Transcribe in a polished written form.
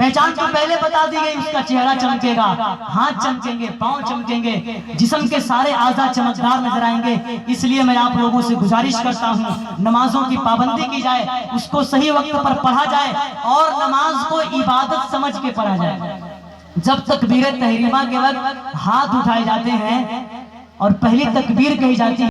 पहचान तो पहले बता दी गई, उसका चेहरा चमकेगा, हाथ चमकेंगे, पांव चमकेंगे, जिस्म के सारे आज़ा चमकदार नजर आएंगे। इसलिए मैं आप लोगों से गुजारिश करता हूँ, नमाजों की पाबंदी की जाए, उसको सही वक्त पर पढ़ा जाए और नमाज को इबादत समझ के पढ़ा जाए। जब तकबीर तहरीमा के वक्त हाथ उठाए जाते हैं और पहली तकबीर कही जाती है